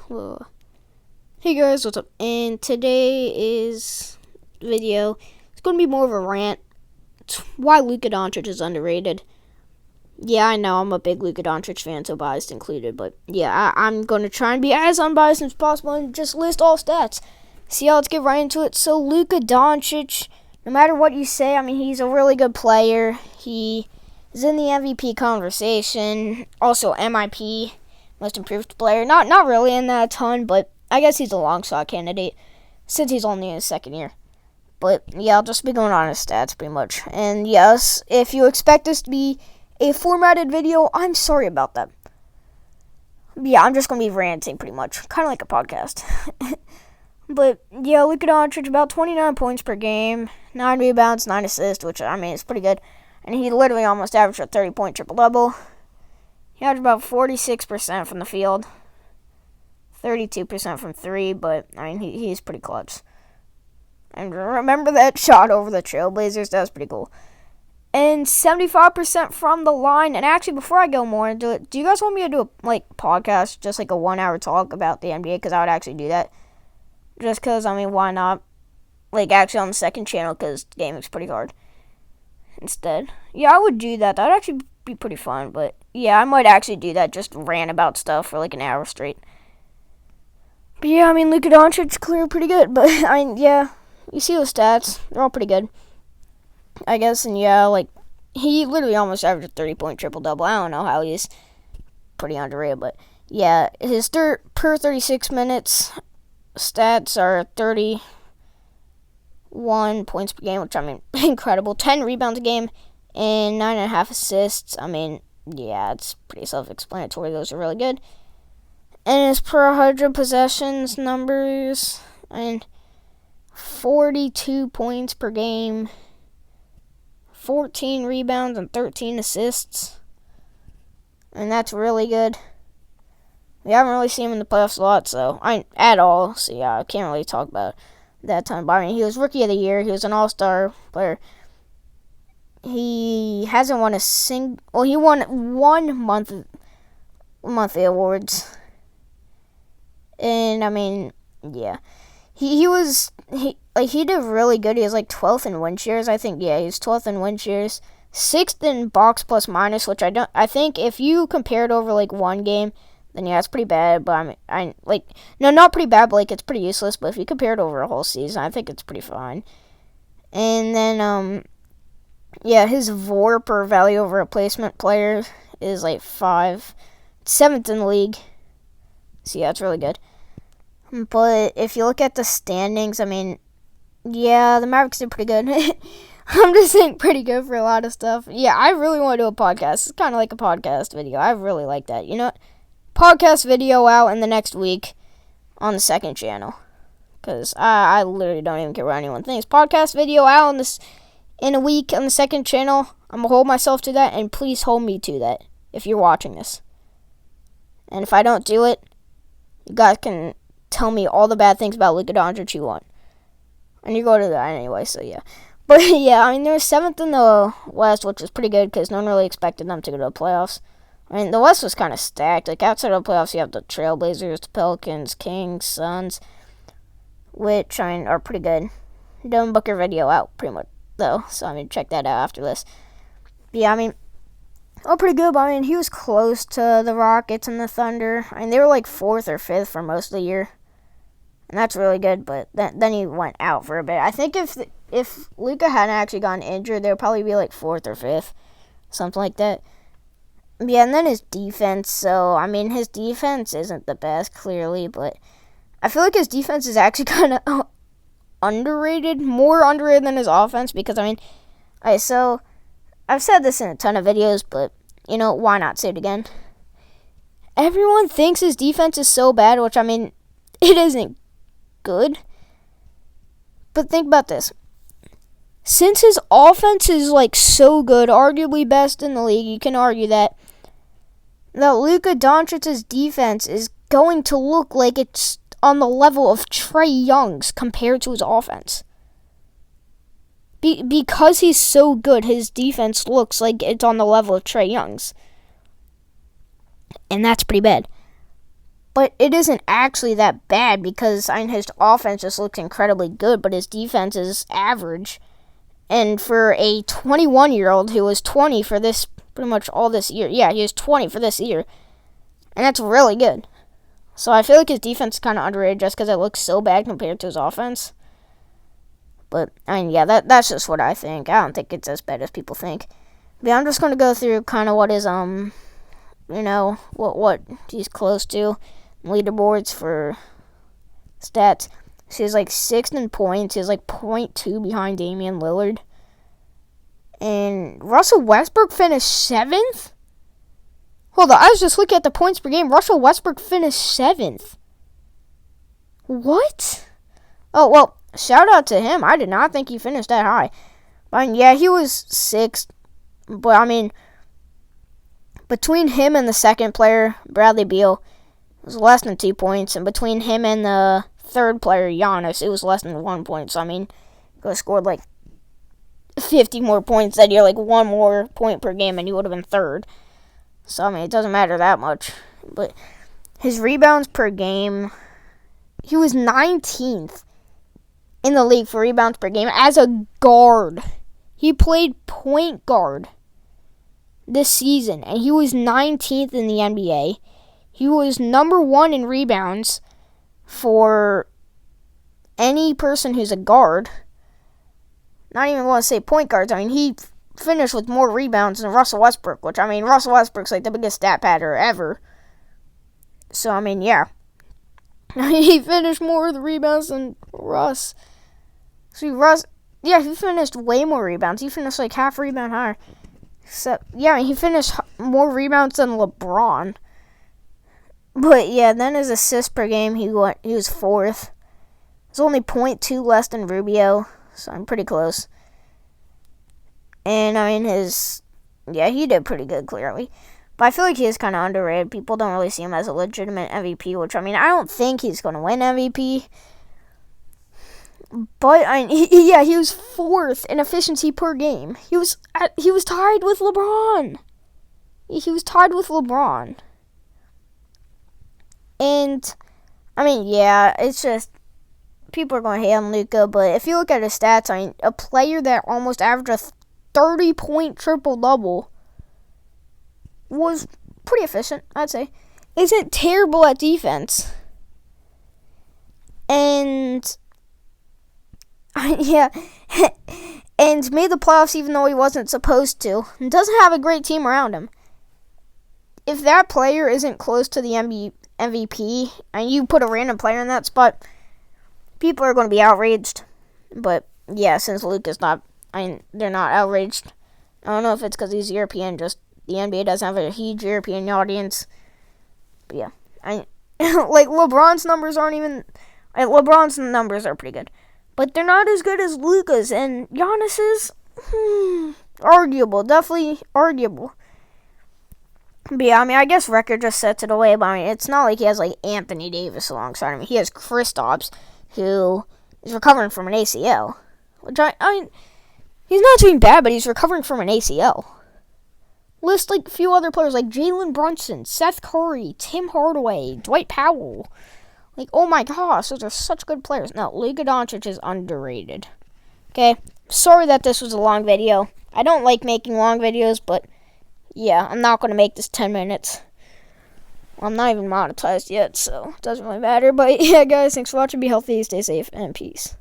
Whoa. Hey guys, what's up? And today's video is going to be more of a rant. It's why Luka Doncic is underrated. Yeah, I know I'm a big Luka Doncic fan, so biased included. But yeah, I'm going to try and be as unbiased as possible and just list all stats. See, let's get right into it. So Luka Doncic, no matter what you say, I mean, he's a really good player. He is in the MVP conversation. Also, MIP, Most Improved Player. Not really in that a ton, but I guess he's a long shot candidate since he's only in his second year. But yeah, I'll just be going on his stats pretty much. And yes, if you expect this to be a formatted video, I'm sorry about that. Yeah, I'm just going to be ranting pretty much. Kind of like a podcast. But yeah, Luka Doncic, about 29 points per game, 9 rebounds, 9 assists, which I mean, is pretty good. And he literally almost averaged a 30-point triple-double. He averaged about 46% from the field. 32% from three, but I mean, he's pretty clutch. And remember that shot over the Trailblazers? That was pretty cool. And 75% from the line. And actually, before I go more into it, do you guys want me to do a podcast, just like a 1-hour talk about the NBA? Because I would actually do that. Just because, I mean, why not? Actually on the second channel, because gaming's pretty hard. Instead. Yeah, I would do that. That would actually be pretty fun. But yeah, I might actually do that. Just rant about stuff for an hour straight. But yeah, I mean, Luka Doncic clearly pretty good. But, I mean, yeah, you see those stats. They're all pretty good, I guess. And yeah, he literally almost averaged a 30-point triple-double. I don't know how he's pretty underrated. But yeah, his per 36 minutes stats are 31 points per game, which, I mean, incredible. 10 rebounds a game and 9.5 assists. I mean, yeah, it's pretty self-explanatory. Those are really good. And his per 100 possessions numbers, I mean, 42 points per game, 14 rebounds, and 13 assists. And that's really good. We haven't really seen him in the playoffs a lot, at all. So yeah, I can't really talk about that time. But I mean, he was Rookie of the Year. He was an All-Star player. He hasn't won he won one monthly awards. And I mean, yeah, he did really good. He was 12th in win shares, I think. Yeah, he's 12th in win shares, 6th in box plus minus, which I think if you compare it over one game, then yeah, it's pretty bad. But no, not pretty bad, but it's pretty useless. But if you compare it over a whole season, I think it's pretty fine. And then yeah, his VOR per value over replacement player is 5, 7th in the league. So yeah, it's really good. But if you look at the standings, I mean, yeah, the Mavericks did pretty good. I'm just saying pretty good for a lot of stuff. Yeah, I really want to do a podcast. It's kind of like a podcast video. I really like that. You know what? Podcast video out in the next week on the second channel. Because I literally don't even care what anyone thinks. Podcast video out in a week on the second channel. I'm going to hold myself to that, and please hold me to that if you're watching this. And if I don't do it, you guys can tell me all the bad things about Luka Doncic you want. And you go to that anyway, so yeah. But yeah, I mean, they're 7th in the West, which is pretty good because no one really expected them to go to the playoffs. I mean, the West was kind of stacked. Outside of the playoffs, you have the Trailblazers, the Pelicans, Kings, Suns, which, I mean, are pretty good. Devin Booker video out, pretty much, though. So, I mean, check that out after this. But yeah, I mean, pretty good, but I mean, he was close to the Rockets and the Thunder. I mean, they were 4th or 5th for most of the year. And that's really good, but then he went out for a bit. I think if Luka hadn't actually gotten injured, they would probably be 4th or 5th. Something like that. Yeah, and then his defense. So, I mean, his defense isn't the best, clearly, but I feel like his defense is actually kind of underrated. More underrated than his offense, because, I mean, so I've said this in a ton of videos, but, you know, why not say it again? Everyone thinks his defense is so bad, which, I mean, it isn't good. But think about this. Since his offense is, so good, arguably best in the league, you can argue that Luka Doncic's defense is going to look like it's on the level of Trae Young's compared to his offense. Because he's so good, his defense looks like it's on the level of Trae Young's. And that's pretty bad. But it isn't actually that bad because his offense just looks incredibly good, but his defense is average. And for a 21-year-old who was 20 for this pretty much all this year, yeah, he was 20 for this year, and that's really good. So I feel like his defense is kind of underrated just because it looks so bad compared to his offense. But, yeah, that's just what I think. I don't think it's as bad as people think. But yeah, I'm just going to go through kind of what his, what he's close to. Leaderboards for stats. So he's like 6th in points. He's like 0.2 behind Damian Lillard. And Russell Westbrook finished 7th? Hold on, I was just looking at the points per game. Russell Westbrook finished 7th. What? Oh, well, shout out to him. I did not think he finished that high. Yeah, he was 6th. But, between him and the second player, Bradley Beal, it was less than 2 points. And between him and the third player, Giannis, it was less than 1 point. So, he could have scored, 50 more points that year, 1 more point per game, and he would have been third. So, it doesn't matter that much. But his rebounds per game, he was 19th in the league for rebounds per game as a guard. He played point guard this season, and he was 19th in the NBA. He was number 1 in rebounds for any person who's a guard. Not even want to say point guards. He finished with more rebounds than Russell Westbrook, which, Russell Westbrook's the biggest stat padder ever. So, yeah. He finished more of the rebounds than Russ. See, he finished way more rebounds. He finished half rebound higher. So, yeah, he finished more rebounds than LeBron. But, yeah, then his assists per game, he was 4th. It's only 0.2 less than Rubio, so I'm pretty close. And, he did pretty good, clearly. But I feel like he is kind of underrated. People don't really see him as a legitimate MVP, which, I don't think he's going to win MVP. But, he was 4th in efficiency per game. He was tied with LeBron. He was tied with LeBron. And, it's just, people are going to hate on Luka, but if you look at his stats, a player that almost averaged a 30-point triple-double was pretty efficient, I'd say. Isn't terrible at defense. And, yeah, and made the playoffs even though he wasn't supposed to. And doesn't have a great team around him. If that player isn't close to the MVP, and you put a random player in that spot, people are going to be outraged. But, yeah, since Luka's not, they're not outraged. I don't know if it's because he's European, just the NBA doesn't have a huge European audience. But, yeah, LeBron's numbers aren't even, LeBron's numbers are pretty good. But they're not as good as Luka's, and Giannis's, arguable, definitely arguable. But yeah, I guess record just sets it away, but it's not like he has Anthony Davis alongside him. He has Kristaps, who is recovering from an ACL. Which he's not doing bad, but he's recovering from an ACL. List a few other players like Jalen Brunson, Seth Curry, Tim Hardaway, Dwight Powell. Oh my gosh, those are such good players. No, Luka Doncic is underrated. Okay, sorry that this was a long video. I don't like making long videos, but yeah, I'm not going to make this 10 minutes. I'm not even monetized yet, so it doesn't really matter. But yeah, guys, thanks for watching. Be healthy, stay safe, and peace.